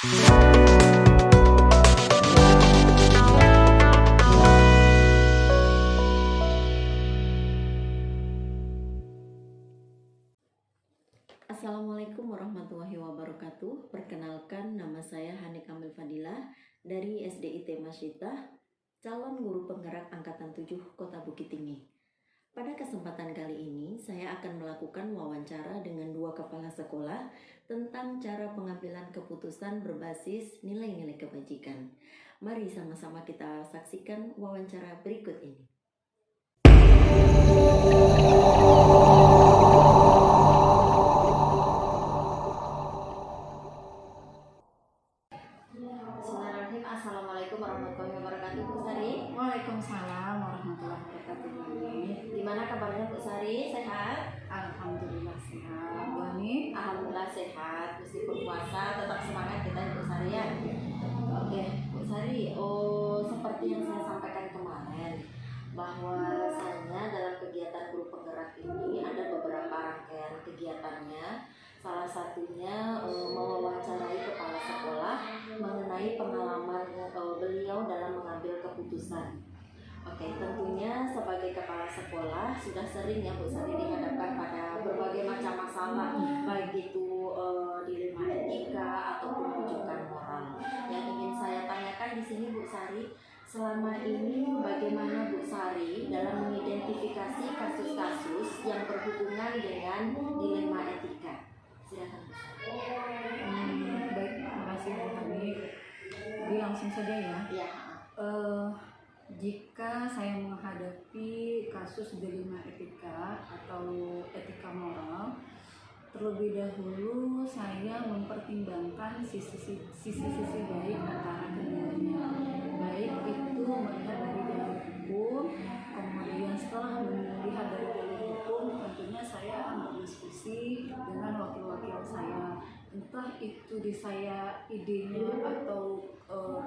Assalamualaikum warahmatullahi wabarakatuh. Perkenalkan, nama saya Hani Kamil Fadilah dari SDIT Masyitah, calon guru penggerak Angkatan 7 Kota Bukit Tinggi. Pada kesempatan kali ini, saya akan melakukan wawancara dengan 2 kepala sekolah tentang cara pengambilan keputusan berbasis nilai-nilai kebajikan. Mari sama-sama kita saksikan wawancara berikut ini. Bismillahirrahmanirrahim. Assalamualaikum warahmatullahi wabarakatuh, Bu Sari. Waalaikumsalam warahmatullahi wabarakatuh. Gimana kabarnya, Bu Sari? Sehat? Alhamdulillah sehat. Bu Hani? Alhamdulillah sehat. Meskipun puasa, tetap semangat kita, Bu Sari ya. Oke, Bu Sari. Seperti yang saya sampaikan kemarin, bahwasanya dalam kegiatan guru penggerak ini ada beberapa rangkaian kegiatannya. Salah satunya mewawancarai kepala sekolah mengenai pengalaman beliau dalam mengambil keputusan. Oke, tentunya sebagai kepala sekolah sudah sering ya Bu Sari dihadapkan pada berbagai macam masalah, baik itu dilema etika ataupun rujukan moral. Yang ingin saya tanyakan di sini, Bu Sari, selama ini bagaimana Bu Sari dalam mengidentifikasi kasus-kasus yang berhubungan dengan dilema etika? Silakan Bu Sari. Baik, terima kasih Bu Hani. Jadi langsung saja ya. Ya. Jika saya menghadapi kasus dilema etika atau etika moral, terlebih dahulu saya mempertimbangkan sisi-sisi baik antara keduanya. Baik itu melihat dari jalur hukum, kemudian setelah melihat dari jalur hukum, tentunya saya berdiskusi dengan wakil-wakil saya. Entah itu di saya idenya atau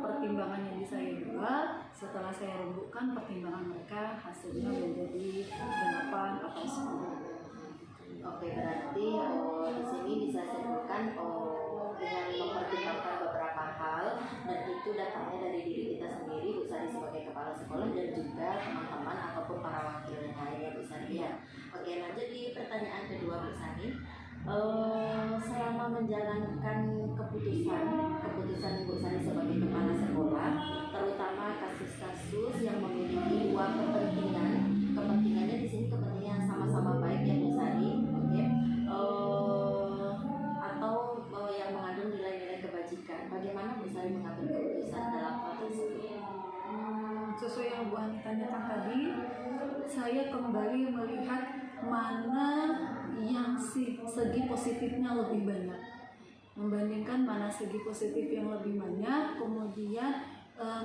pertimbangan yang di saya juga. Setelah saya rembukkan pertimbangan mereka, hasilnya menjadi 8 atau 10. Oke, berarti di sini bisa sebutkan dengan mempertimbangkan beberapa hal, dan itu datangnya dari diri kita sendiri, Bu Sari sebagai kepala sekolah, dan juga teman-teman ataupun para wakil yang lainnya, Bu Sari ya. Oke, lanjut di pertanyaan kedua, Bu Sari. Selama menjalankan keputusan Bu Sari sebagai kepala sekolah, terutama kasus-kasus yang memiliki 2 kepentingannya di sini kepentingan sama-sama baik ya Bu Sari, oke, atau yang mengandung nilai-nilai kebajikan. Bagaimana Bu Sari mengambil keputusan dalam hal tersebut? Sesuai yang Bu Ani tanyakan tadi, saya kembali melihat mana yang segi positifnya lebih banyak, membandingkan mana segi positif yang lebih banyak, kemudian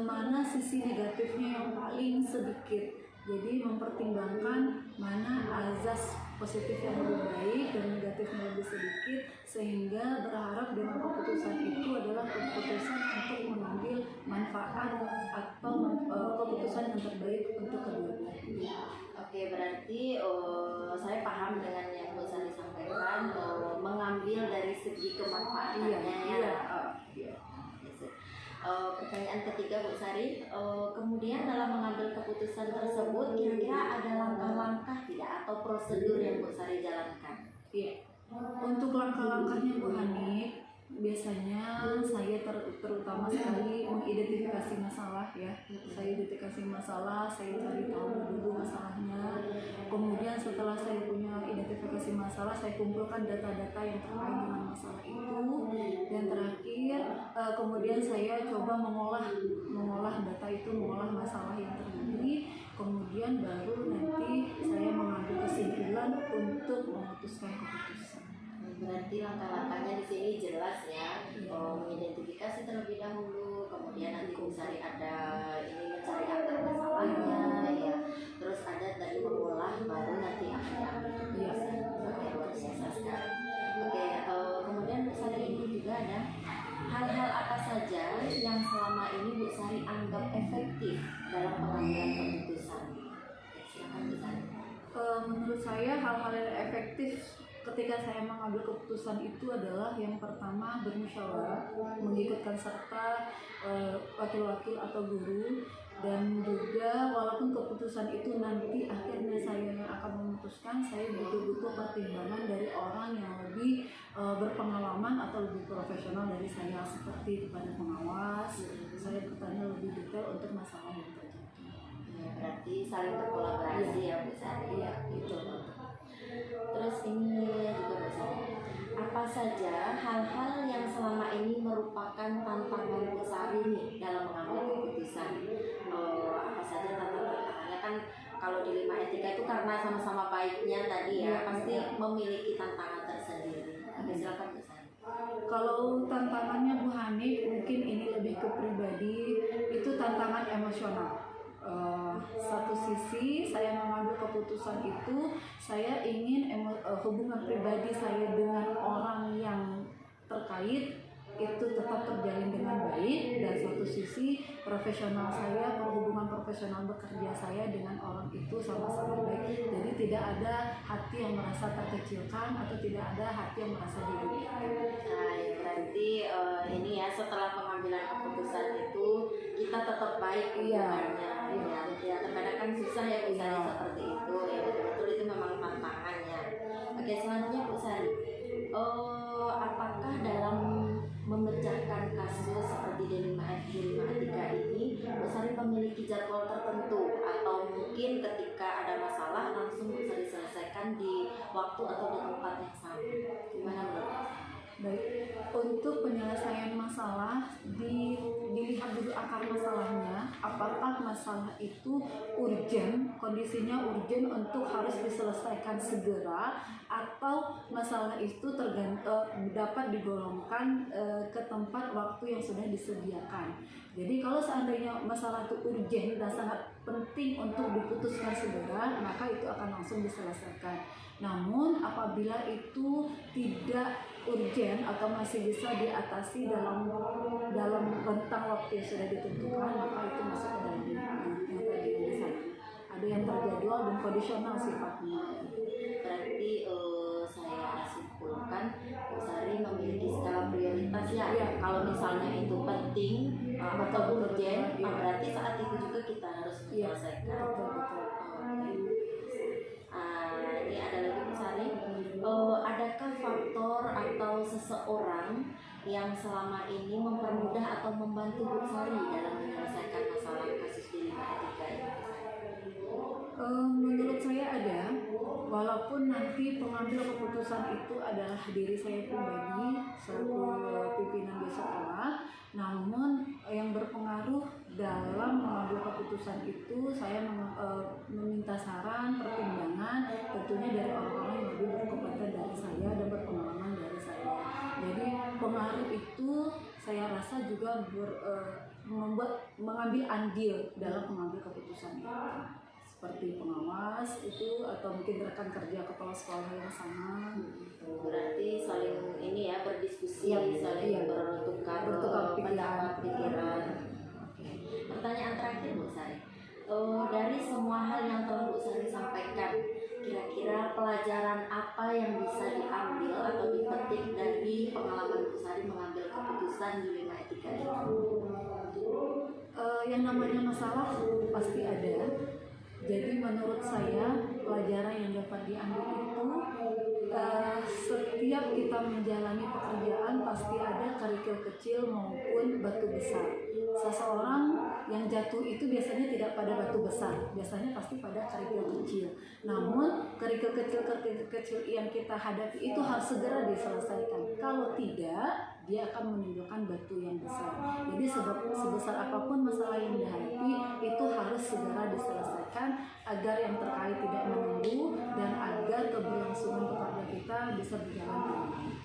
mana sisi negatifnya yang paling sedikit. Jadi mempertimbangkan mana azas positif yang lebih baik dan negatifnya lebih sedikit, sehingga berharap dengan keputusan itu adalah keputusan untuk mengambil manfaat atau keputusan yang terbaik untuk kedua belah pihak. Oke, berarti saya paham dengan yang Bu Sari sampaikan, mengambil dari segi kemanfaatannya ya. Pertanyaan ketiga Bu Sari, kemudian dalam mengambil keputusan tersebut kira-kira ada langkah-langkah tidak atau prosedur yang Bu Sari jalankan? Iya. Untuk langkah-langkahnya Bu Hani, biasanya saya terutama sekali mengidentifikasi masalah ya. Saya identifikasi masalah, saya cari tahu dulu masalahnya. Kemudian setelah saya punya identifikasi masalah, saya kumpulkan data-data yang terkait dengan masalah itu. Dan terakhir, kemudian saya coba mengolah data itu, mengolah masalah yang terjadi. Kemudian baru nanti saya mengambil kesimpulan untuk memutuskan keputusan. Berarti langkah-langkahnya di sini jelas ya, mengidentifikasi terlebih dahulu, kemudian nanti Bu Sari ada ini mencari akar masalahnya ya, terus ada dari mengolah, baru nanti akan diambil keputusan. Oke, luar biasa sekali. Oke, kemudian Bu Sari ini juga ada hal-hal apa saja yang selama ini Bu Sari anggap efektif dalam pengambilan keputusan? Silakan Bu Sari. Menurut saya hal-hal yang efektif ketika saya mengambil keputusan itu adalah yang pertama bermusyawarah, mengikutkan serta wakil-wakil atau guru, dan juga walaupun keputusan itu nanti akhirnya saya yang akan memutuskan, saya butuh pertimbangan dari orang yang lebih berpengalaman atau lebih profesional dari saya, seperti kepada pengawas. Saya bertanya lebih detail untuk masalah yang terjadi. Ya, berarti saling berkolaborasi ya Bu Sari. Iya, itu. Terus ini juga Bu Sari, apa saja hal-hal yang selama ini merupakan tantangan Bu Sari nih dalam mengambil keputusan? Apa saja tantangannya? Kan kalau di 5 etika itu karena sama-sama baiknya tadi ya, pasti memiliki tantangan tersendiri. Oke, silakan Bu Sari. Kalau tantangannya Bu Hanif, mungkin ini lebih ke pribadi, itu tantangan emosional. Satu sisi saya mengambil keputusan itu, saya ingin hubungan pribadi saya dengan orang yang terkait itu tetap terjalin dengan baik, dan satu sisi profesional saya, hubungan profesional bekerja saya dengan orang itu sama-sama baik. Jadi tidak ada hati yang merasa terkecilkan atau tidak ada hati yang merasa dirugikan. Nah, ya berarti ini ya, setelah pengambilan keputusan itu kita tetap baik hubungannya. Ya, terkadang kan susah ya Bu Sari seperti itu. Ya betul-betul itu memang tantangannya. Oke, selanjutnya Bu Sari, apakah dalam memecahkan kasus seperti di 5 etika ini, Bu Sari memiliki jadwal tertentu atau mungkin ketika ada masalah langsung Bu Sari selesaikan di waktu atau di tempat yang sama? Gimana menurut Bu Sari? Baik, untuk penyelesaian masalah dilihat dulu akar masalahnya, apakah masalah itu urgent, kondisinya urgent untuk harus diselesaikan segera, atau masalah itu dapat digolongkan ke tempat waktu yang sudah disediakan. Jadi kalau seandainya masalah itu urgent dan sangat penting untuk diputuskan segera, maka itu akan langsung diselesaikan. Namun apabila itu tidak urgent atau masih bisa diatasi dalam rentang waktu yang sudah ditentukan, maka itu masuk ke dalam yang tadi disana. Ada yang terjadwal dan kondisional sifatnya. Berarti saya simpulkan Bu Sari memiliki skala prioritas ya. Kalau misalnya itu penting atau urgent, berarti saat itu juga kita harus menyelesaikan. Ini ada lagi Bu Sari. Adakah faktor atau seseorang yang selama ini mempermudah atau membantu Bu Sari dalam menyelesaikan masalah kasus di 5 etika ini? Menurut saya ada, walaupun nanti pengambil keputusan itu adalah diri saya pribadi selaku pimpinan di sekolah, namun yang berpengaruh dalam mengambil keputusan itu saya meminta saran, pertimbangan tentunya dari orang-orang yang lebih berkompeten dari saya dan berpengalaman dari saya. Jadi pengaruh itu saya rasa juga mengambil andil dalam mengambil keputusan itu, seperti pengawas itu atau mungkin rekan kerja kepala sekolah yang sama. Berarti saling ini ya, berdiskusi, saling bertukar pendapat, pikiran. Pertanyaan terakhir Bu Sari, dari semua hal yang telah Bu Sari sampaikan, kira-kira pelajaran apa yang bisa diambil atau dipetik dari pengalaman Bu Sari mengambil keputusan di 5 etika ini? Yang namanya masalah pasti ada. Jadi menurut saya pelajaran yang dapat diambil itu setiap kita menjalani pekerjaan pasti ada kerikil kecil maupun batu besar. Seseorang yang jatuh itu biasanya tidak pada batu besar, biasanya pasti pada kerikil kecil. Namun kerikil kecil yang kita hadapi itu harus segera diselesaikan. Kalau tidak, dia akan menimbulkan batu yang besar. Jadi sebesar apapun masalah yang dihadapi itu harus segera diselesaikan agar yang terkait tidak menunggu dan agar keberlangsungan pekerja kita bisa berjalan dengan baik.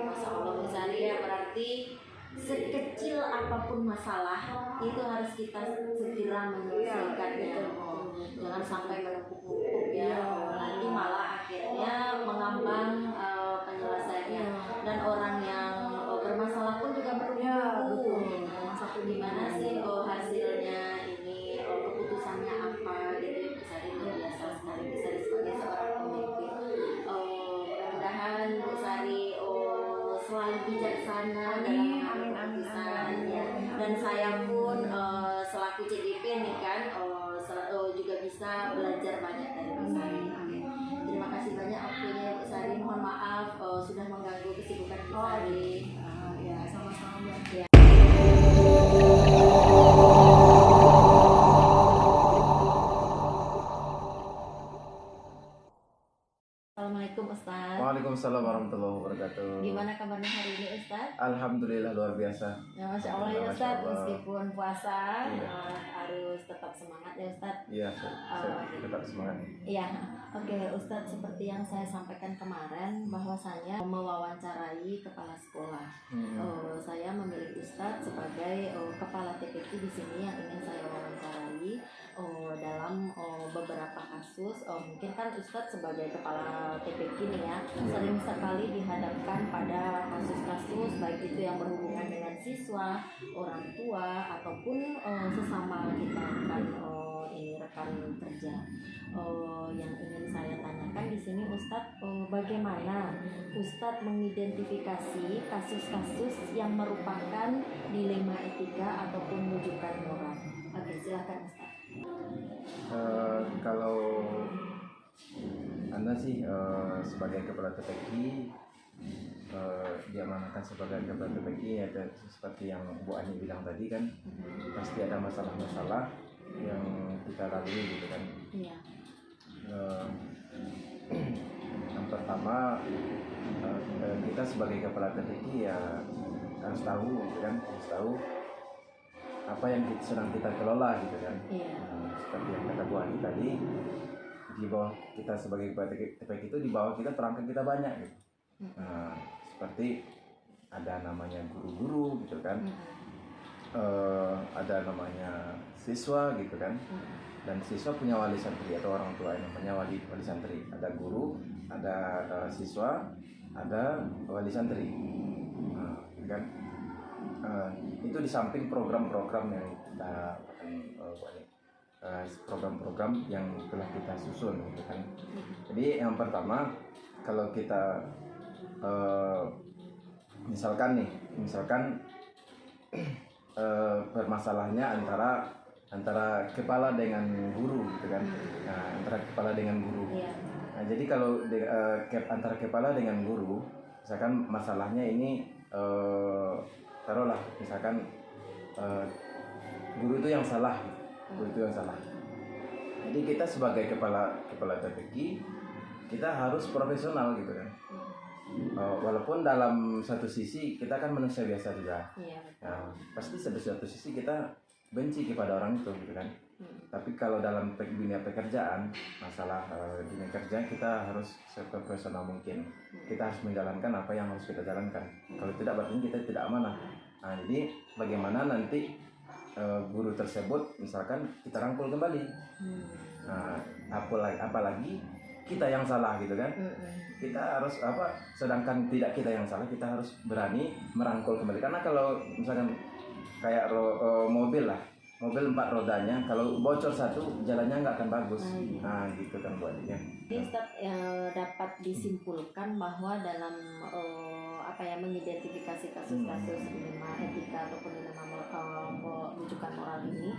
Masya Allah Bu Sari, ya berarti sekecil apapun masalah itu harus kita segera menyelesaikannya. Jangan sampai menumpuk-numpuk ya. Nanti malah akhirnya mengambang penyelesaiannya, dan orang yang bermasalah pun juga bertumbuh. Gimana sih hasilnya ini, keputusannya apa gitu ya. Bisa luar biasa sekali, bisa sebagai seorang pemimpin. dalam Amin, mengambil amin, amin, keputusan amin. ya. Dan saya pun selaku CDP nih kan juga bisa belajar banyak dari Bu Sari. Amin. Terima kasih banyak waktunya Bu Sari. Mohon maaf sudah mengganggu kesibukan Bu Sari. Ya, sama-sama Mbak. Ya. Assalamualaikum Ustaz. Waalaikumsalam warahmatullahi wabarakatuh. Gimana kabarnya hari ini Ustaz? Alhamdulillah luar biasa. Ya, Masya Allah ya Masya Ustaz, Allah. meskipun puasa Iya. harus tetap semangat ya Ustaz. Iya, saya tetap semangat. Iya, oke Ustadz, seperti yang saya sampaikan kemarin bahwasanya mewawancarai kepala sekolah. Saya memilih Ustadz sebagai kepala TPQ di sini yang ingin saya wawancarai dalam beberapa kasus. Mungkin kan Ustadz sebagai kepala TPQ nih ya, sering sekali dihadapkan pada kasus-kasus baik itu yang berhubungan dengan siswa, orang tua ataupun sesama kita rekan kerja. Yang ingin saya tanyakan di sini Ustadz, bagaimana Ustadz mengidentifikasi kasus-kasus yang merupakan dilema etika ataupun rujukan moral? Oke, silakan Ustadz. Kalau Anda sih sebagai kepala TPQ diamanahkan sebagai kepala TPQ ya, seperti yang Bu Ani bilang tadi kan, pasti ada masalah-masalah yang kita lalui gitu kan. Iya. Yang pertama kita sebagai kepala TPQ ya harus tahu gitu kan, harus tahu apa yang sedang kita kelola gitu kan. Iya. Seperti yang kata Bu Ani tadi, di bawah kita sebagai kepala TPQ itu di bawah kita perangkat kita banyak gitu. Seperti ada namanya guru-guru gitu kan. Ada namanya siswa gitu kan, dan siswa punya wali santri atau orang tua yang namanya wali santri. Ada guru, ada siswa, ada wali santri, kan. Itu di samping program-program yang kita program-program yang telah kita susun gitu kan. Jadi yang pertama, kalau kita misalkan permasalahannya antara kepala dengan guru gitu kan. Antara kepala dengan guru. Nah, jadi kalau antara kepala dengan guru, misalkan masalahnya ini taruhlah misalkan guru itu yang salah, Jadi kita sebagai kepala TPQ kita harus profesional gitu kan. Walaupun dalam satu sisi kita kan manusia biasa juga. Nah, pasti satu sisi kita benci kepada orang itu gitu kan. Tapi kalau dalam dunia pekerjaan, masalah dunia kerja, kita harus seprofesional mungkin. Kita harus menjalankan apa yang harus kita jalankan. Kalau tidak, berarti kita tidak amanah. Nah, jadi bagaimana nanti guru tersebut misalkan kita rangkul kembali. Nah, apalagi kita yang salah gitu kan. Kita harus sedangkan tidak kita yang salah, kita harus berani merangkul kembali. Karena kalau misalkan kayak mobil 4 rodanya, kalau bocor satu jalannya nggak akan bagus. Nah gitu kan buatnya. Jadi Ustaz, dapat disimpulkan bahwa dalam mengidentifikasi kasus-kasus dilema etika ataupun dilema rujukan moral ini,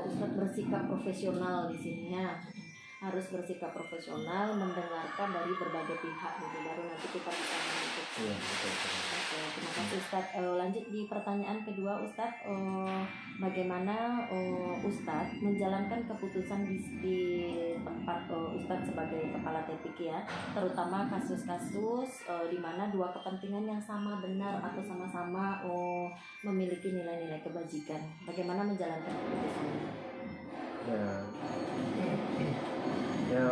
Ustaz bersikap profesional di sini ya. Harus bersikap profesional, mendengarkan dari berbagai pihak gitu, baru nanti kita bisa menentukan. Oke, terima kasih Ustaz. Lanjut di pertanyaan kedua Ustaz, bagaimana Ustaz menjalankan keputusan di tempat Ustaz sebagai kepala TPQ ya, terutama kasus-kasus di mana dua kepentingan yang sama benar atau sama-sama memiliki nilai-nilai kebajikan. Bagaimana menjalankan keputusannya? Ya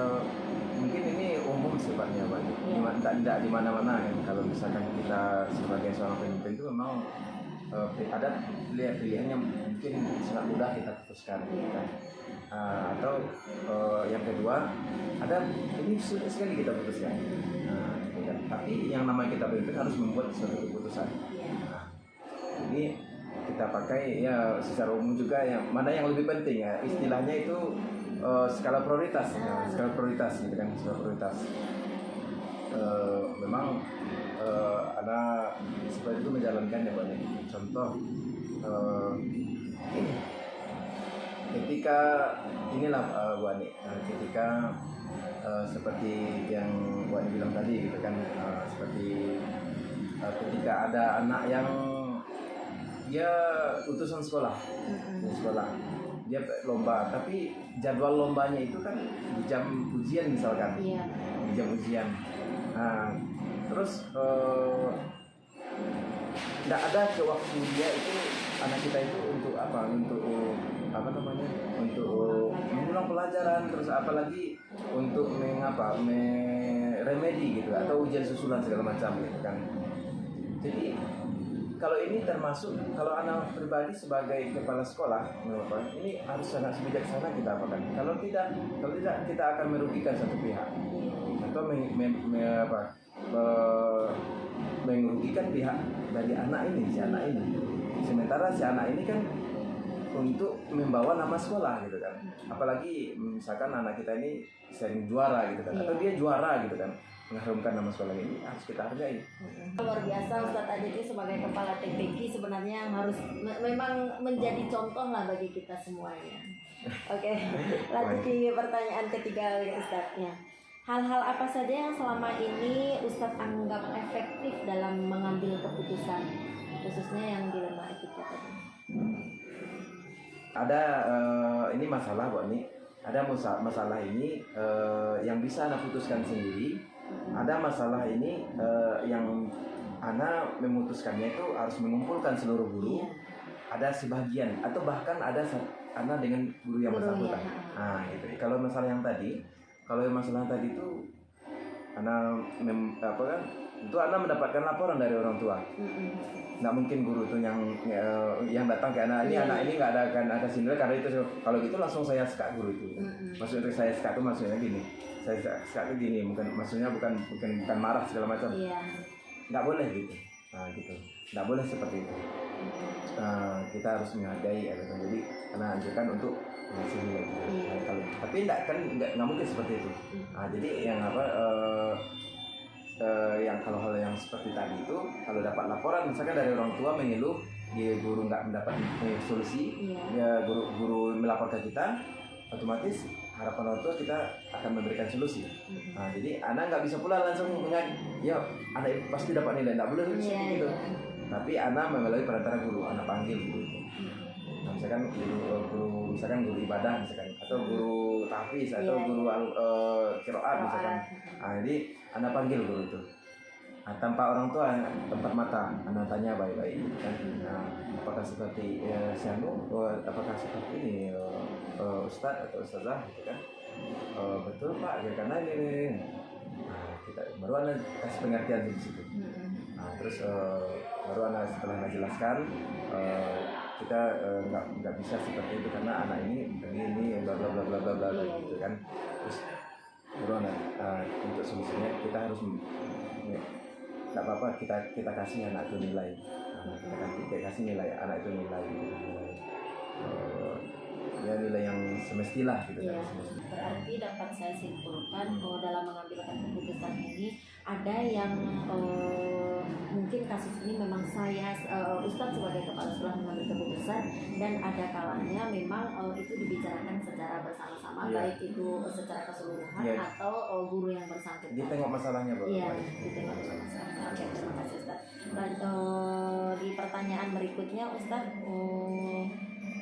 mungkin ini umum sifatnya Pak. Tidak di mana-mana kan. Kalau misalkan kita sebagai seorang pemimpin itu memang ada pilihan yang mungkin sangat mudah kita putuskan kan. Atau yang kedua, ada ini sulit sekali kita putuskan. Tapi yang namanya kita pemimpin harus membuat suatu keputusan. Jadi kita pakai ya secara umum juga yang mana yang lebih penting ya, istilahnya itu skala prioritas gitu kan, skala prioritas. Memang anak seperti itu menjalankannya Pak Nik. Contoh ketika inilah Bu Ani, ketika seperti yang Bu Ani bilang tadi gitu kan, seperti ketika ada anak yang dia utusan sekolah, di sekolah dia lomba, tapi jadwal lombanya itu kan di jam ujian misalkan, Iya. di jam ujian. Nah, terus tidak ada ke waktu dia itu, anak kita itu untuk apa? Untuk apa namanya? Untuk mengulang pelajaran, terus apalagi untuk remedi gitu, atau ujian susulan segala macam gitu kan. Jadi kalau ini termasuk, kalau anak pribadi sebagai kepala sekolah, ini harus sangat bijaksana kita apakan. Kalau tidak kita akan merugikan satu pihak atau merugikan pihak dari anak ini, si anak ini. Sementara si anak ini kan untuk membawa nama sekolah gitu kan. Apalagi misalkan anak kita ini sering juara gitu kan, atau dia juara gitu kan, mengharumkan nama sekolah ini, harus kita hargai. Luar biasa Ustadz Adiki sebagai kepala TPQ sebenarnya harus memang menjadi contoh lah bagi kita semuanya. Oke, lanjut di pertanyaan ketiga Ustadznya. Hal-hal apa saja yang selama ini Ustadz anggap efektif dalam mengambil keputusan, khususnya yang dilema etika tadi? Ada ini masalah Bu Ani, ada masalah ini yang bisa Anda putuskan sendiri. Ada masalah ini yang Ana memutuskannya itu harus mengumpulkan seluruh guru. Ada sebagian atau bahkan ada Ana dengan guru yang bersangkutan. Nah, gitu. Kalau masalah yang tadi itu Ana itu Ana mendapatkan laporan dari orang tua. Nggak mungkin guru itu yang datang ke anak ini, anak ini nggak ada sindel, karena itu kalau gitu langsung saya sekat guru itu. Maksudnya saya sekat itu maksudnya gini. Saya sekat itu gini, maksudnya bukan marah segala macam. Nggak boleh gitu. Nah, gitu. Nggak boleh seperti itu. Kita harus menghargai gitu. Jadi karena anjurkan untuk ngasih nilai gitu. Tapi nggak mungkin seperti itu. Nah, jadi yang kalau hal yang seperti tadi itu, kalau dapat laporan misalkan dari orang tua mengeluh, dia guru nggak mendapat solusi, ya guru melapor ke kita, otomatis harapan orang tua kita akan memberikan solusi. Nah, jadi anak nggak bisa pula langsung ya anak pasti dapat nilai, nggak boleh seperti itu. Tapi anak melalui perantara guru, anak panggil guru itu. Nah, misalkan guru ibadah misalkan, atau guru tahfiz, atau guru qiraat misalkan. Nah, jadi anak panggil guru itu. Nah, tanpa orang tua, tempat mata, anak tanya baik-baik kan. Nah, apakah seperti Syanu, apakah seperti ini Ustadz atau Ustazah gitu kan. Betul Pak, ya, karena ini. Nah, kita baru anak kasih pengertian di situ. Nah, terus baru anak setelah jelaskan, kita nggak bisa seperti itu karena anak ini bla bla bla bla bla bla gitu kan. Terus baru anak untuk solusinya kita harus nggak apa-apa, kita kasih anak itu nilai. Kita kasih nilai anak itu nilai ya nilai yang semestilah gitu kan. Berarti dapat saya simpulkan bahwa dalam mengambil keputusan ini ada yang mungkin kasus ini memang saya Ustadz sebagai kepala sekolah mengambil keputusan, dan ada kalanya memang itu dibicarakan secara bersama-sama, baik itu secara keseluruhan atau guru yang bersangkutan. Ditengok masalahnya Bu. Iya, ditengok masalahnya. Oke, terima kasih Ustadz. Dan di pertanyaan berikutnya Ustadz,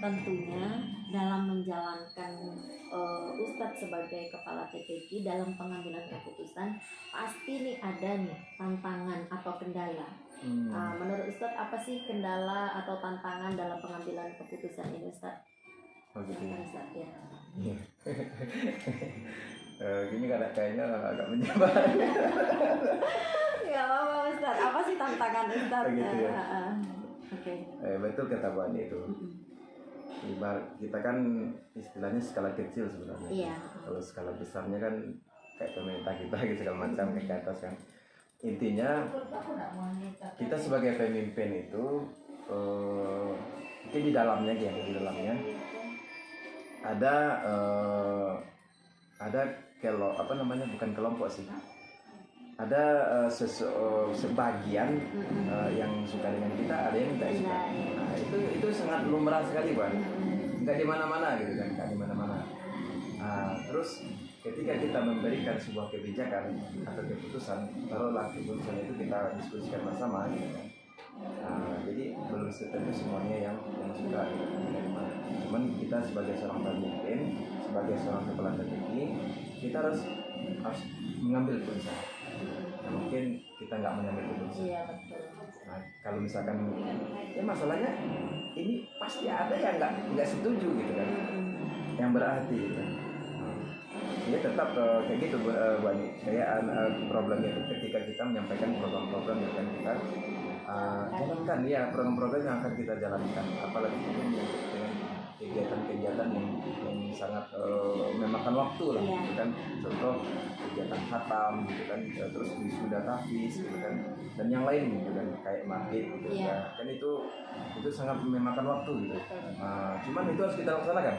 tentunya dalam menjalankan Ustadz sebagai kepala TPQ dalam pengambilan keputusan pasti nih ada nih tantangan atau kendala. Menurut Ustadz apa sih kendala atau tantangan dalam pengambilan keputusan ini Ustadz? Gitu. Ustadz ya. Gini kayaknya agak menyebar. Ya apa Ustadz? Apa sih tantangan Ustadz? Gitu ya. Oke. Betul kata Bu Ani itu. Kita kan istilahnya skala kecil sebenarnya. Iya. Kalau skala besarnya kan kayak pemerintah kita gitu segala macam kayak ke atas kan. Intinya kita sebagai pemimpin itu mungkin di dalamnya ada bukan kelompok sih. ada sebagian yang suka dengan kita, ada yang tidak suka. Nah, itu sangat lumrah sekali, Bang. Nggak di mana-mana gitu kan, nggak di mana-mana. Terus ketika kita memberikan sebuah kebijakan atau keputusan, taruhlah keputusan itu kita diskusikan bersama gitu kan. Jadi belum tentu semuanya yang suka gitu. Cuman kita sebagai seorang pemimpin, sebagai seorang kepala strategi, kita harus mengambil keputusan. Nah, mungkin kita nggak mengambil keputusan. Iya, betul. Nah, kalau misalkan ya masalahnya ini pasti ada yang nggak setuju gitu kan, yang berarti gitu. Ya tetap kayak gitu banyak kayak problemnya itu ketika kita menyampaikan program-program yang akan kita jalankan, ya program-program yang akan kita jalankan, apalagi itu dengan kegiatan-kegiatan yang sangat memakan waktu lah, gitu kan. Contoh kegiatan khatam gitu kan, terus wisuda tahfiz gitu kan, dan yang lain gitu kan, kayak maghrib gitu ya. Kan itu sangat memakan waktu gitu. Cuman itu harus kita laksanakan.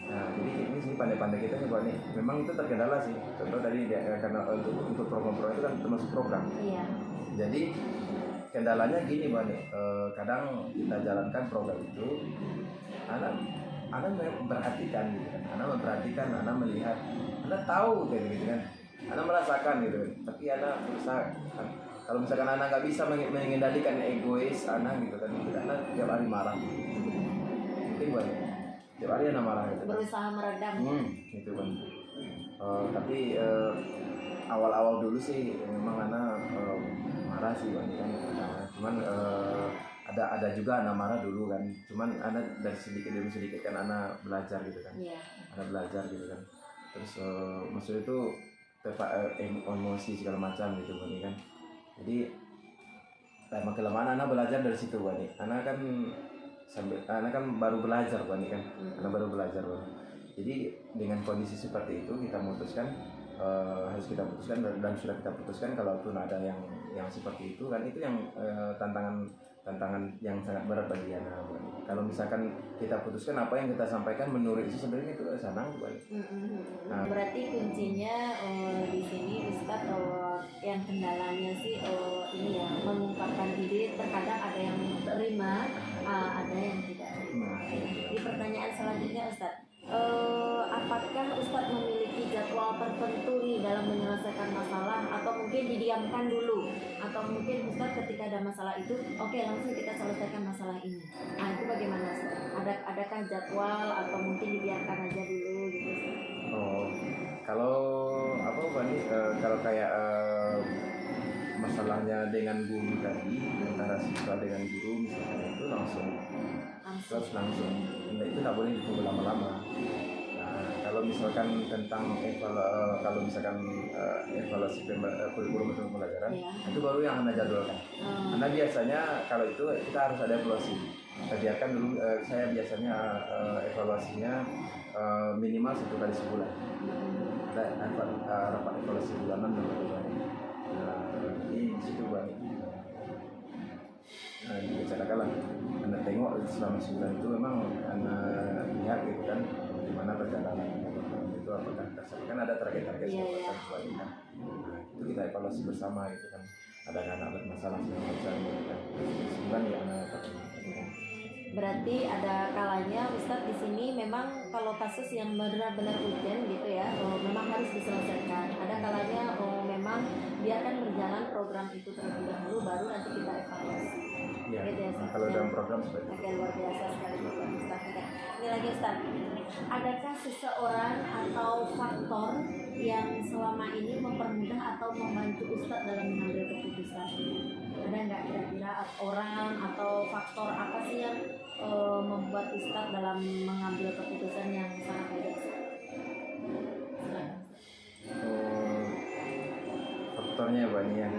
Nah, jadi ini sih pandai-pandai kita nih, Pak, nih. Memang itu terkendala sih. Contoh tadi karena untuk program-program itu kan termasuk program. Iya. Jadi kendalanya gini, Pak, nih. Kadang kita jalankan program itu, anak memperhatikan gitu kan. Anak memperhatikan, anak melihat, anak tahu kayak gitu kan. Anak merasakan gitu. Tapi anak berusaha. Kalau misalkan anak nggak bisa mengendalikan egois anak gitu kan, anak tiap hari marah. Mungkin Pak, tiap hari anak marah gitu. Berusaha meredam. Gitu kan. Tapi awal-awal dulu sih memang anak marah sih kan. Cuman ada juga anak marah dulu kan. Cuman anak dari sedikit demi sedikit kan anak belajar gitu kan. Iya. Anak belajar gitu kan. Terus maksudnya itu emosi segala macam gitu kan. Jadi makin lama anak belajar dari situ kan. Anak kan baru belajar kan. Anak baru belajar kan. Jadi dengan kondisi seperti itu kita memutuskan harus kita putuskan dan sudah kita putuskan kalaupun ada yang seperti itu kan, itu yang tantangan yang sangat berat bagi anak. Kalau misalkan kita putuskan apa yang kita sampaikan menurut itu sebenarnya itu senang bukan? Nah, berarti kuncinya di sini Ustadz yang kendalanya sih ini ya, mengungkapkan diri. Terkadang ada yang terima, ada yang tidak terima. Di pertanyaan selanjutnya Ustadz, apakah Ustadz memiliki jadwal tertentu nih dalam menyelesaikan masalah, atau mungkin didiamkan dulu, atau mungkin Ustadz ketika ada masalah itu oke, langsung kita selesaikan masalah ini. Nah, itu bagaimana Ustadz? Adakah jadwal atau mungkin dibiarkan aja dulu gitu Ustadz? Kalau apa Bani, kalau kayak masalahnya dengan guru tadi, antara siswa dengan guru misalnya, itu langsung. Nah, itu tidak boleh ditunggu lama-lama. Nah, kalau misalkan tentang evaluasi kurikulum untuk pembelajaran, itu baru yang Anda jadwalkan. Karena biasanya kalau itu kita harus ada evaluasi. Kita biarkan dulu, saya biasanya evaluasinya minimal 1 kali sebulan. Ada rapat evaluasi bulanan dan lain-lain. Jadi di situ banyak. Dibicarakan lah. Anda tengok selama sebulan itu memang Anda lihat gitu kan, gimana perjalanan itu, apakah kan ada target-target sesuai kan. Nah, itu kita evaluasi bersama gitu kan. Ada anak bermasalah segala macam gitu kan. Sebulan ya anak berarti ada kalanya Ustadz di sini memang kalau kasus yang benar-benar urgent gitu ya, memang harus diselesaikan. Ada kalanya memang biarkan berjalan program itu terlebih dahulu, baru nanti kita evaluasi. Ya, gitu ya, kalau dalam program seperti itu. Oke, luar biasa sekali program Ustadz. Ini lagi Ustadz, adakah seseorang atau faktor yang selama ini mempermudah atau membantu Ustadz dalam mengambil keputusan? Ada nggak kira-kira orang atau faktor apa sih yang membuat Ustadz dalam mengambil keputusan yang sangat baik? Faktornya banyak ya.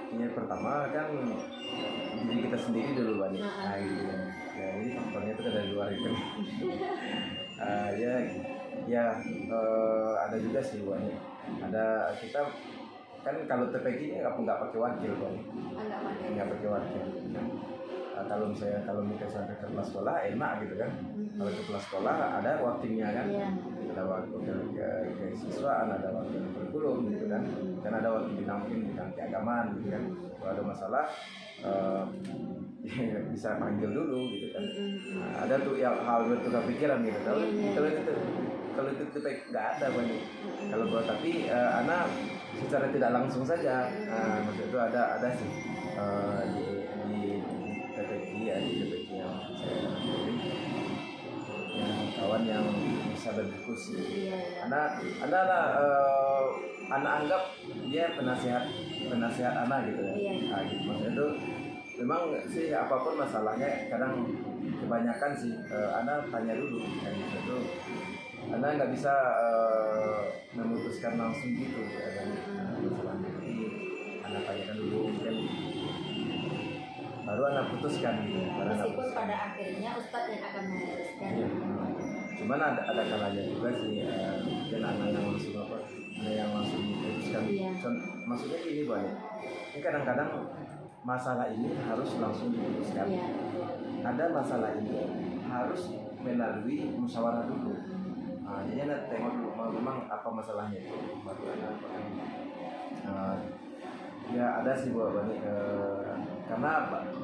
Ini pertama kan diri kita sendiri dulu banyak. Ya ini faktornya itu dari luar itu. Ada juga sih banyak. Ada kita kan kalau TPG nggak pakai wakil kan. Nggak pakai wakil. kalau misalnya sampai ke kepala sekolah enak gitu kan. Kalau ke kepala sekolah ada workingnya kan. Iya. Ada waktu ke siswaan, ada waktu kurikulum gitu kan. Kan ada waktu bidang keagamaan gitu kan. Kalau ada masalah bisa panggil dulu gitu kan. Nah, ada tuh yang hal bertukar pikiran gitu. Kalau itu nggak ada banyak. Kalau gua tapi anak secara tidak langsung saja. Maksud itu ada sih di TPQ ya, di TPQ yang saya pilih yang kawan yang bisa berdiskusi. Anak anggap dia penasihat anak gitu ya. Nah, gitu. Maksudnya itu memang sih apapun masalahnya kadang kebanyakan sih anak tanya dulu kan itu anak nggak bisa memutuskan langsung gitu ya kan masalahnya jadi anak tanyakan dulu mungkin baru anak putuskan gitu. Meskipun pada akhirnya Ustadz yang akan memutuskan. Ya. Cuman ada kalanya juga sih mungkin anak yang langsung memutuskan. Maksudnya gini banyak. Ini kadang-kadang masalah ini harus langsung diputuskan. Ada masalah ini harus melalui musyawarah dulu. Jadi anda tengok dulu memang apa masalahnya itu. Ya ada sih banyak karena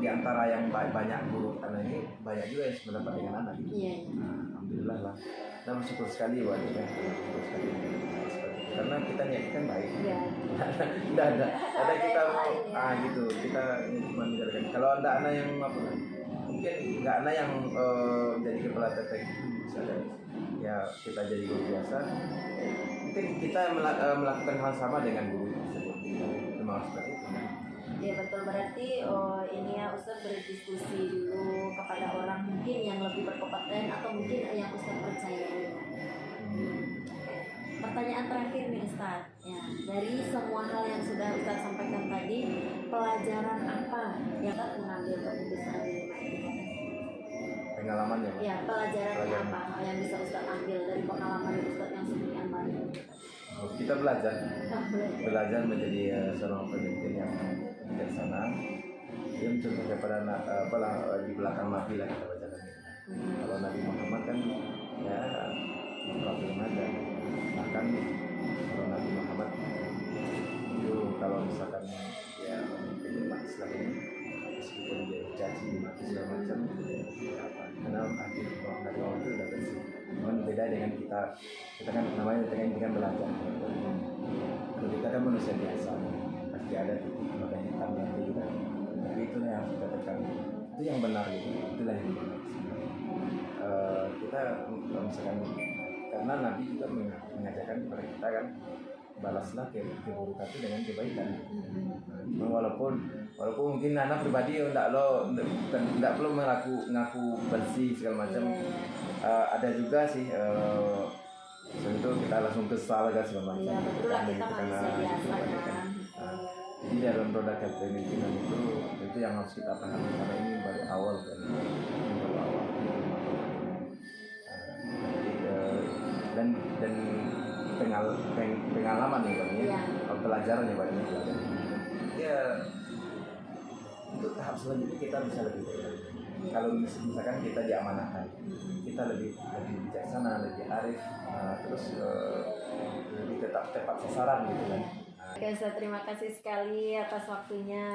di antara yang banyak guru anak ini banyak juga yang sependapat dengan anak gitu. Alhamdulillah lah. Dan bersyukur sekali banyak ya. Karena kita niat kan baik. Tidak ada kita mau gitu kita ini cuma menjalankan. Kalau ada anak yang mungkin nggak anak yang jadi kepala TPQ misalnya ya kita jadi guru biasa mungkin kita melakukan hal sama dengan guru tersebut memang seperti itu. Ya betul, berarti ini ya Ustadz berdiskusi dulu kepada orang mungkin yang lebih berkompeten atau mungkin yang Ustadz percayai. Pertanyaan terakhir nih Ustadz, ya dari semua hal yang sudah Ustadz sampaikan tadi, pelajaran apa yang Ustadz mengambil keputusan di pengalamannya? Ya pelajarannya apa yang bisa Ustadz ambil dari pengalaman Ustadz yang sekian banyak? Kita belajar menjadi seorang pemimpin yang bijaksana. Dia mencontoh kepada di belakang Nabi lah kita baca lagi. Kalau Nabi Muhammad kan ya Rasul aja. Bahkan kalau Nabi Muhammad itu kalau misalkan dia memimpin umat Islam ini meskipun dia caci mati segala macam karena akhir Nabi Muhammad itu udah bersih. Cuman beda dengan kita kan namanya dengan belajar. Kalau kita kan manusia biasa pasti ada titik noda hitam nanti kita. Tapi itu yang harus kita tekan. Itu yang benar gitu. Itulah yang benar. Kita misalkan karena Nabi juga mengajarkan kepada kita kan balaslah keburukan itu dengan kebaikan. Walaupun mungkin anak pribadi tidak perlu mengaku bersih segala macam. Ada juga sih tentu kita langsung kesal kan segala macam. Iya betul lah, kita manusia biasa kan. Jadi dalam produk kepemimpinan itu yang harus kita pahami karena ini baru awal kan. Dan pengalaman nih Bang ya. Pelajaran ya Bang ya. Untuk tahap selanjutnya kita bisa lebih baik. Kalau misalkan kita diamanahkan, kita lebih bijaksana, lebih arif, terus lebih tepat sasaran gitu kan. Oke Ustaz, terima kasih sekali atas waktunya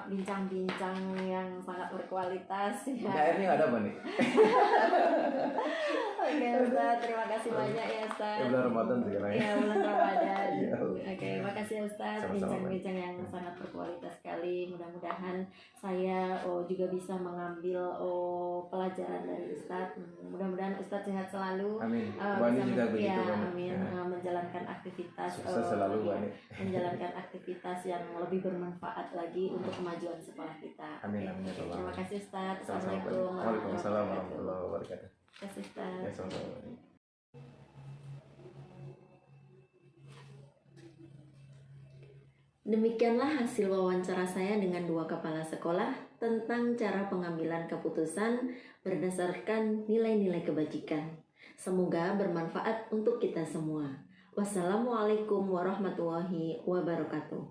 bincang-bincang yang sangat berkualitas ya. Airnya ada apa nih? Oke Ustaz, terima kasih banyak ya Ustaz. Bulan Ramadan sekarang ya. Iya bulan Ramadan. Ya. Oke, makasih ya Ustaz, bincang-bincang yang sangat berkualitas sekali. Mudah-mudahan saya juga bisa mengambil pelajaran dari Ustaz. Mudah-mudahan Ustaz sehat selalu. Amin. Bisa juga begitu kan. amin. Menjalankan aktivitas sukses selalu Bani. menjalankan aktivitas yang lebih bermanfaat lagi untuk kemajuan sekolah kita. Amin amin ya Allah. Terima kasih Ustaz. Assalamualaikum warahmatullahi wabarakatuh. Terima kasih Ustaz. Ya, sama-sama. Demikianlah hasil wawancara saya dengan 2 kepala sekolah tentang cara pengambilan keputusan berdasarkan nilai-nilai kebajikan. Semoga bermanfaat untuk kita semua. Wassalamualaikum warahmatullahi wabarakatuh.